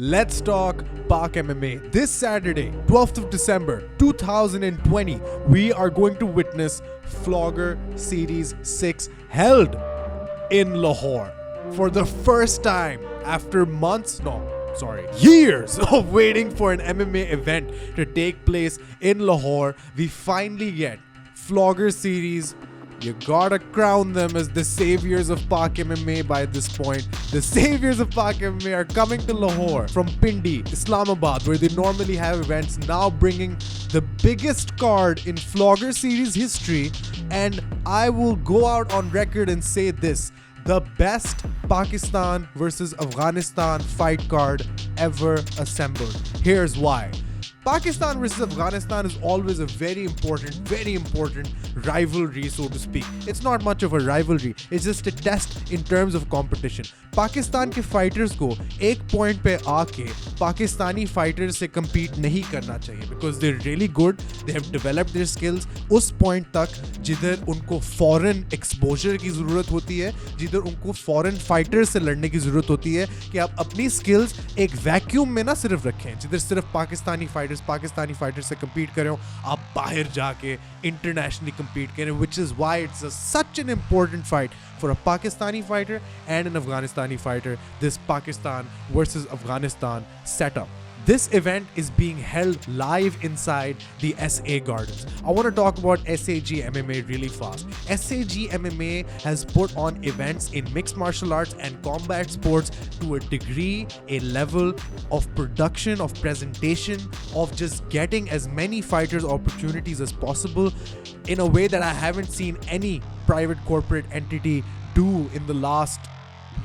Let's talk PakMMA. This Saturday, 12th of December 2020, we are going to witness Flogger Series 6 held in Lahore. For the first time after years of waiting for an MMA event to take place in Lahore, we finally get Flogger Series. You gotta crown them as the saviors of PakMMA by this point. The saviors of PakMMA are coming to Lahore from Pindi, Islamabad, where they normally have events, now bringing the biggest card in Flogger Series history. And I will go out on record and say this: the best Pakistan versus Afghanistan fight card ever assembled. Here's why. Pakistan versus Afghanistan is always a very important rivalry, so to speak. It's not much of a rivalry, it's just a test in terms of competition. Pakistan के fighters को एक point पे आके Pakistani fighters से compete नहीं करना चाहिए because they're really good, they have developed their skills उस पॉइंट तक जिधर उनको फॉरेन एक्सपोजर की ज़रूरत होती है, जिधर उनको फॉरेन फाइटर्स से लड़ने की ज़रूरत होती है कि आप अपनी स्किल्स एक वैक्यूम में ना सिर्फ रखें, जिधर सिर्फ पाकिस्तानी फाइटर्स से compete करें, आप बाहर जाके internationally compete करें, which is why it's such an important fight for a Pakistani fighter and an Afghanistani fighter, this Pakistan versus Afghanistan setup. This event is being held live inside the SA Gardens. I want to talk about SAG MMA really fast. SAG MMA has put on events in mixed martial arts and combat sports to a degree, a level of production, of presentation, of just getting as many fighters opportunities as possible in a way that I haven't seen any private corporate entity do in the last,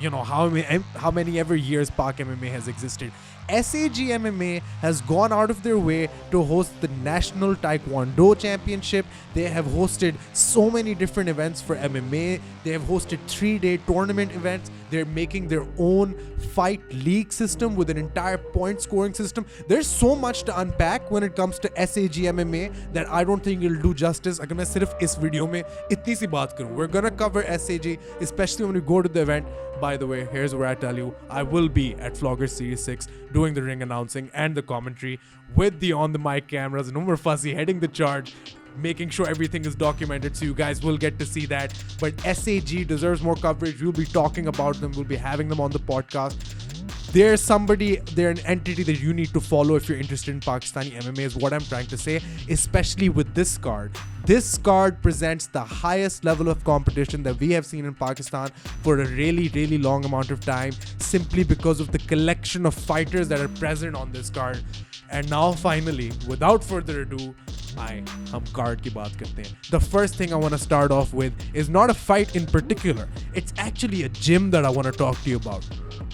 how many ever years PakMMA has existed. SAG MMA has gone out of their way to host the National Taekwondo Championship. They have hosted so many different events for MMA. They have hosted 3-day tournament events. They're making their own fight league system with an entire point scoring system. There's so much to unpack when it comes to SAG MMA that I don't think it'll do justice. अगर मैं सिर्फ इस video में इतनी सी बात करूं, we're gonna cover SAG, especially when we go to the event. By the way, here's where I tell you, I will be at Flogger Series 6 doing the ring announcing and the commentary with the on-the-mic cameras and Umar Fuzzy heading the charge, making sure everything is documented, so you guys will get to see that. But SAG deserves more coverage. We'll be talking about them. We'll be having them on the podcast. They're an entity that you need to follow if you're interested in Pakistani MMA, is what I'm trying to say, especially with this card. This card presents the highest level of competition that we have seen in Pakistan for a really, really long amount of time, simply because of the collection of fighters that are present on this card. And now finally, without further ado, hum card ki baat karte hain. The first thing I want to start off with is not a fight in particular. It's actually a gym that I want to talk to you about.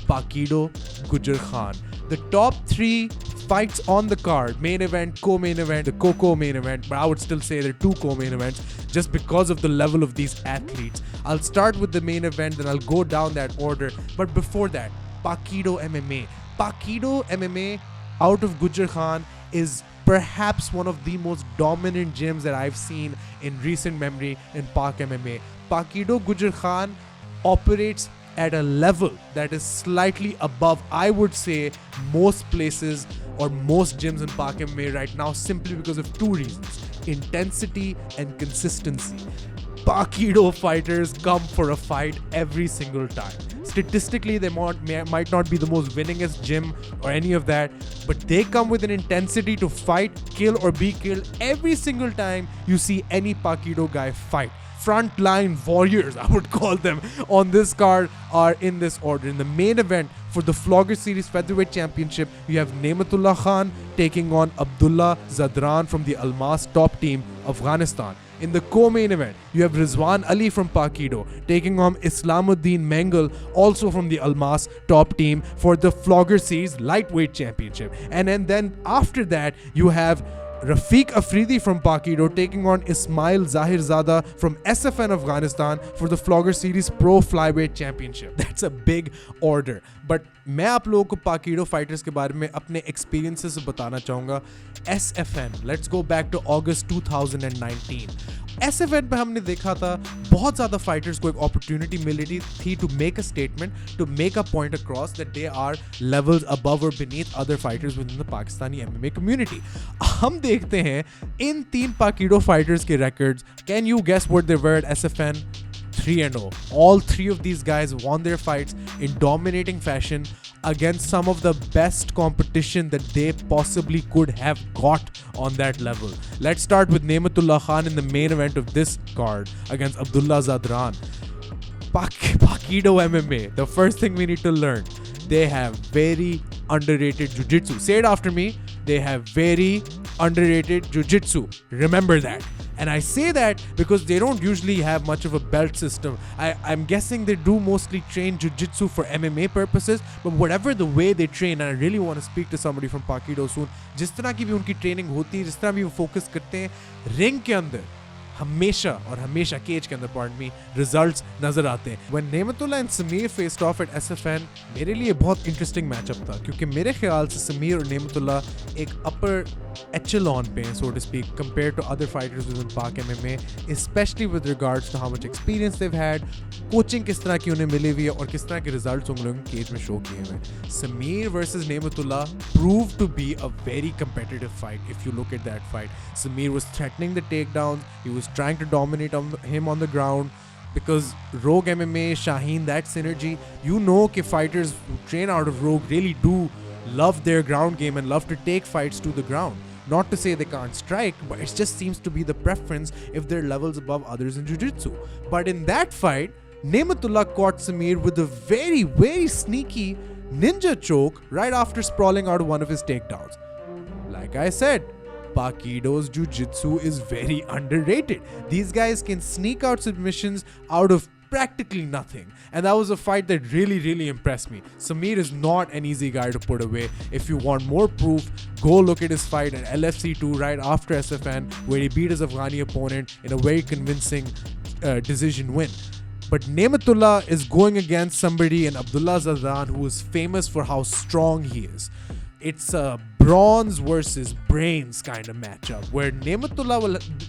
Paquido Gujar Khan. The top 3 fights on the card, main event, co-main event, the co-main event, but I would still say there are 2 co-main events just because of the level of these athletes. I'll start with the main event, then I'll go down that order. But before that, Pakido MMA. Pakido MMA out of Gujar Khan is perhaps one of the most dominant gyms that I've seen in recent memory in PakMMA. Pakido Gujar Khan operates at a level that is slightly above, I would say, most places or most gyms in PakMMA right now, simply because of 2 reasons: intensity and consistency. Pakido fighters come for a fight every single time. Statistically, they might not be the most winningest gym or any of that, but they come with an intensity to fight, kill or be killed every single time you see any Pakido guy fight. Frontline warriors, I would call them, on this card are in this order. In the main event for the Flogger Series Featherweight Championship, you have Nematullah Khan taking on Abdullah Zadran from the Almas top team, Afghanistan. In the co-main event, you have Rizwan Ali from Pakido taking on Islama Mangal, also from the Almas top team, for the Flogger Series Lightweight Championship. And then after that, you have Rafiq Afridi from Pakido taking on Ismail Zahirzada from SFN Afghanistan for the Flogger Series Pro Flyweight Championship. That's a big order. But मैं आप लोगों को पाकीडो fighters के बारे में अपने experiences बताना चाहूँगा. SFN, let's go back to August 2019. SFN पे हमने देखा था बहुत ज़्यादा फाइटर्स को एक अपॉर्चुनिटी मिल रही थी to make a statement, to make a point across that they are levels above or beneath other fighters within the Pakistani MMA community. हम देखते हैं इन 3 पाकीडो फाइटर्स के records. Can you guess what they were at SFN? 3-0. All 3 of these guys won their fights in dominating fashion against some of the best competition that they possibly could have got on that level. Let's start with Nematullah Khan in the main event of this card against Abdullah Zadran. Pakido MMA. The first thing we need to learn, they have very underrated jiu-jitsu. Say it after me. They have very underrated jiu-jitsu. Remember that. And I say that because they don't usually have much of a belt system. I'm guessing they do mostly train jiu-jitsu for MMA purposes, but whatever the way they train, and I really want to speak to somebody from Pakido soon, जिस तरह की भी उनकी training होती है, जिस तरह भी वो फोकस करते हैं, रिंग के अंदर हमेशा केज के अंदर pardon me, रिजल्ट्स नजर आते हैं. When Nematullah and Sameer faced off at SFN, मेरे लिए बहुत इंटरेस्टिंग मैचअप था क्योंकि मेरे ख्याल से समीर और नेमतुल्ला एक अपर echelon पे हैं, so to speak, compared to other fighters within PakMMA, especially with regards to how much experience they've had, coaching किस तरह की उन्हें मिली हुई है और किस तरह के रिजल्ट्स उन लोगों ने केज में शो किए हुए हैं. Sameer versus Nematullah proved to be a very competitive fight if you look at that fight. Sameer was threatening the takedowns, he was trying to dominate him on the ground because Rogue MMA, Shaheen, that synergy, you know कि fighters who train out of Rogue really do love their ground game and love to take fights to the ground. Not to say they can't strike, but it just seems to be the preference if they're levels above others in jiu-jitsu. But in that fight, Nematullah caught Sameer with a very, very sneaky ninja choke right after sprawling out of one of his takedowns. Like I said, Pakido's jiu-jitsu is very underrated. These guys can sneak out submissions out of practically nothing, and that was a fight that really impressed me. Sameer is not an easy guy to put away. If you want more proof, go look at his fight at LFC2 right after SFN, where he beat his Afghani opponent in a very convincing decision win. But Nematullah is going against somebody in Abdullah Zadran who is famous for how strong he is. It's a bronze versus brains kind of matchup where Nematullah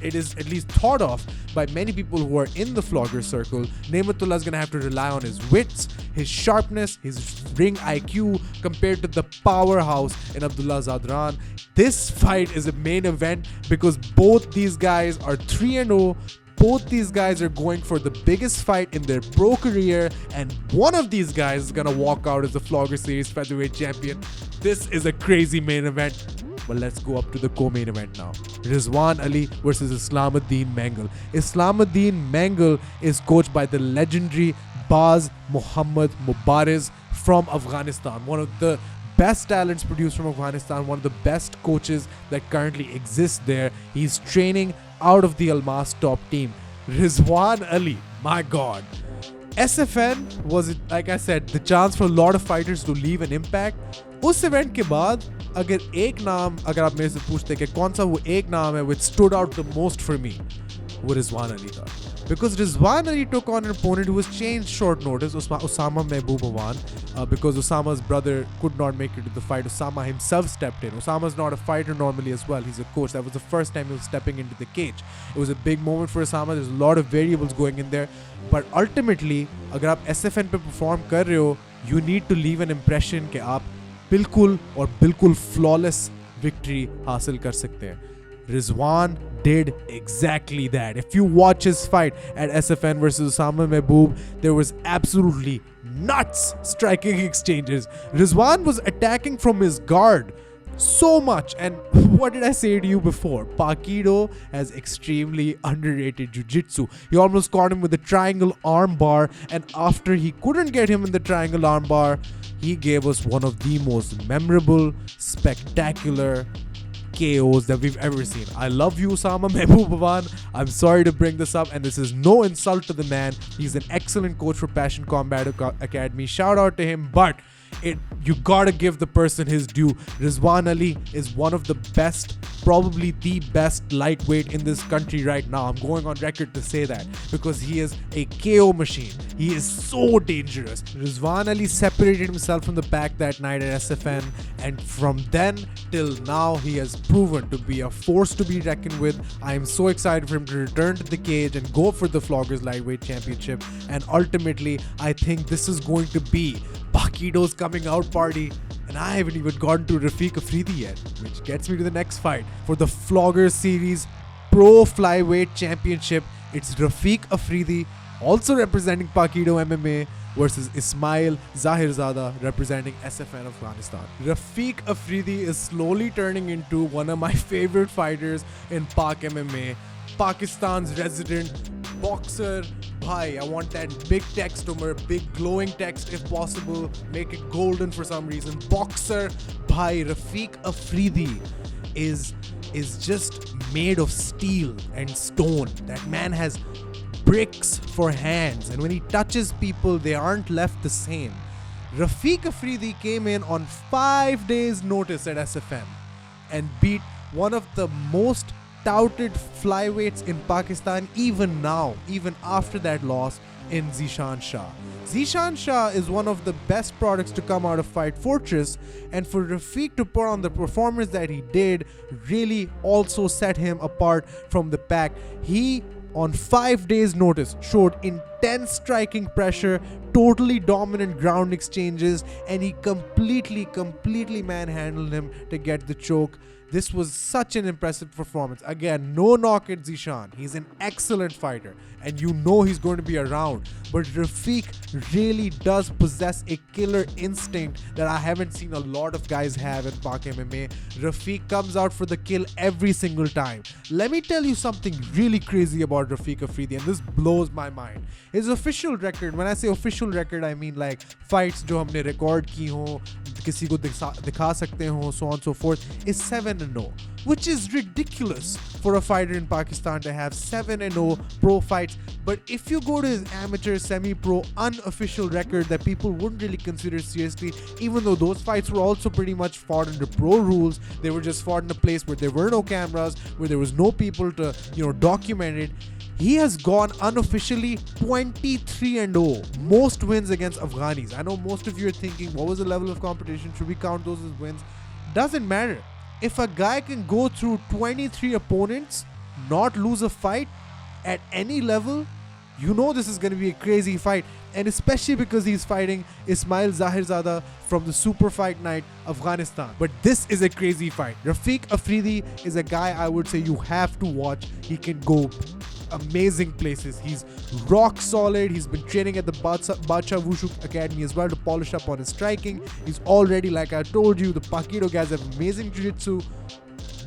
it is at least thought of by many people who are in the Flogger circle. Nematullah is going to have to rely on his wits, his sharpness, his ring IQ compared to the powerhouse in Abdullah Zadran. This fight is a main event because both these guys are 3-0. Both these guys are going for the biggest fight in their pro career, and one of these guys is gonna walk out as the Flogger Series featherweight champion. This is a crazy main event. But let's go up to the co-main event now. Rizwan Ali versus Islamuddin Mangal. Islamuddin Mangal is coached by the legendary Baz Muhammad Mubariz from Afghanistan, one of the best talents produced from Afghanistan, one of the best coaches that currently exists there. He's training out of the Almas top team. Rizwan Ali, my God. SFN was, like I said, the chance for a lot of fighters to leave an impact. उस event के बाद अगर आप मेरे से पूछते कि कौन सा वो एक नाम है which stood out the most for me, वो Rizwan Ali था. Because Rizwan Ali took on an opponent who was changed short notice, Usama Mehboobawan, because Usama's brother could not make it to the fight. Usama himself stepped in. Usama's not a fighter normally as well. He's a coach. That was the first time he was stepping into the cage. It was a big moment for Usama. There's a lot of variables going in there. But ultimately, अगर आप SFN पे perform कर रहे हो, you need to leave an impression कि आप बिल्कुल flawless victory हासिल कर सकते हैं. Rizwan did exactly that. If you watch his fight at SFN versus Osama Mehboob, there was absolutely nuts striking exchanges. Rizwan was attacking from his guard so much, and what did I say to you before? Pakido has extremely underrated jiu-jitsu. He almost caught him with a triangle arm bar, and after he couldn't get him in the triangle arm bar, he gave us one of the most memorable, spectacular KOs that we've ever seen. I love you, Usama Mehboobawan. I'm sorry to bring this up, and this is no insult to the man. He's an excellent coach for Passion Combat Academy. Shout out to him. But You gotta give the person his due. Rizwan Ali is one of the best, probably the best lightweight in this country right now. I'm going on record to say that because he is a KO machine. He is so dangerous. Rizwan Ali separated himself from the pack that night at SFN, and from then till now he has proven to be a force to be reckoned with. I am so excited for him to return to the cage and go for the Floggers Lightweight Championship, and ultimately I think this is going to be Pakido's coming out party. And I haven't even gotten to Rafiq Afridi yet, which gets me to the next fight. For the Flogger Series Pro Flyweight Championship, it's Rafiq Afridi, also representing Pakido Mma, versus Ismail Zahirzada, representing SFN Afghanistan. Rafiq Afridi is slowly turning into one of my favorite fighters in PakMMA. Pakistan's resident boxer. Bhai, I want that big text or big glowing text if possible. Make it golden for some reason. Boxer. Bhai, Rafiq Afridi is just made of steel and stone. That man has bricks for hands, and when he touches people, they aren't left the same. Rafiq Afridi came in on 5 days notice at SFN and beat one of the most touted flyweights in Pakistan even now, even after that loss, in Zishan Shah. Zishan Shah is one of the best products to come out of Fight Fortress, and for Rafiq to put on the performance that he did really also set him apart from the pack. He, on 5 days notice, showed intense striking pressure, totally dominant ground exchanges, and he completely manhandled him to get the choke. This was such an impressive performance. Again, no knock at Zishan. He's an excellent fighter, and you know he's going to be around. But Rafiq really does possess a killer instinct that I haven't seen a lot of guys have in PakMMA. Rafiq comes out for the kill every single time. Let me tell you something really crazy about Rafiq Afridi, and this blows my mind. His official record, when I say official record, I mean like fights jo humne record ki ho, kisi ko dikha sakte ho, so on and so forth, is 7-0, which is ridiculous for a fighter in Pakistan to have 7-0 pro fights. But if you go to his amateur, semi-pro, unofficial record that people wouldn't really consider seriously, even though those fights were also pretty much fought under pro rules, they were just fought in a place where there were no cameras, where there was no people to, document it. He has gone unofficially 23-0. Most wins against Afghanis. I know most of you are thinking, what was the level of competition? Should we count those as wins? Doesn't matter. If a guy can go through 23 opponents, not lose a fight at any level, you know this is going to be a crazy fight. And especially because he's fighting Ismail Zahirzada from the Super Fight Night, Afghanistan. But this is a crazy fight. Rafiq Afridi is a guy I would say you have to watch. He can go amazing places. He's rock solid. He's been training at the Bacha Wushu Academy as well to polish up on his striking. He's already, like I told you, the Pakido guys have amazing jiu-jitsu.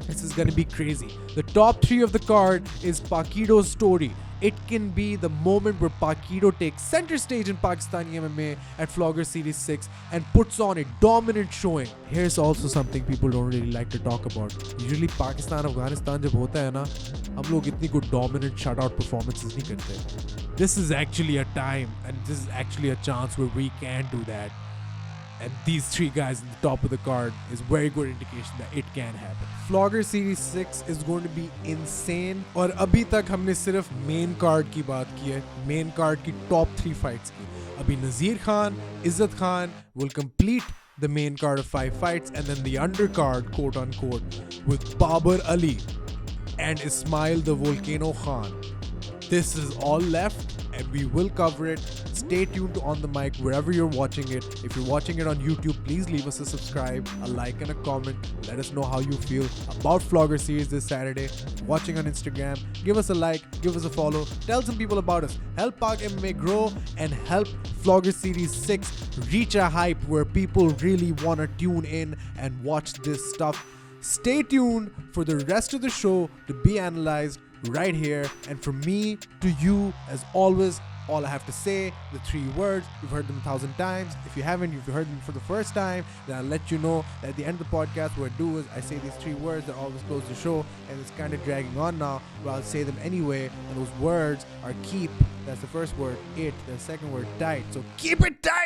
This is going to be crazy. The top 3 of the card is Pakido's story. It can be the moment where Pakido takes center stage in Pakistani MMA at Flogger Series 6 and puts on a dominant showing. Here's also something people don't really like to talk about. Usually Pakistan Afghanistan jab hota hai na, hum log itni good dominant shutout performances nahi karte. This is actually a time, and this is actually a chance where we can do that. And these 3 guys in the top of the card is very good indication that it can happen. Flogger Series 6 is going to be insane. और अभी तक हमने सिर्फ main card की बात की है. Main card की top 3 fights की. अभी Nazir Khan, Izzat Khan will complete the main card of 5 fights, and then the undercard, quote unquote, with Babar Ali and Ismail the Volcano Khan. This is all left, and we will cover it. Stay tuned on the mic wherever you're watching it. If you're watching it on YouTube, please leave us a subscribe, a like, and a comment. Let us know how you feel about Flogger Series this Saturday. Watching on Instagram, give us a like, give us a follow, tell some people about us. Help PakMMA grow and help Flogger Series 6 reach a hype where people really want to tune in and watch this stuff. Stay tuned for the rest of the show to be analyzed right here. And from me to you, as always, all I have to say, the 3 words, you've heard them 1,000 times. If you haven't, if you heard them for the first time, then I'll let you know that at the end of the podcast, what I do is I say these 3 words that always close the show, and it's kind of dragging on now, but I'll say them anyway. And those words are keep, that's the first word, it, the second word, tight. So keep it tight!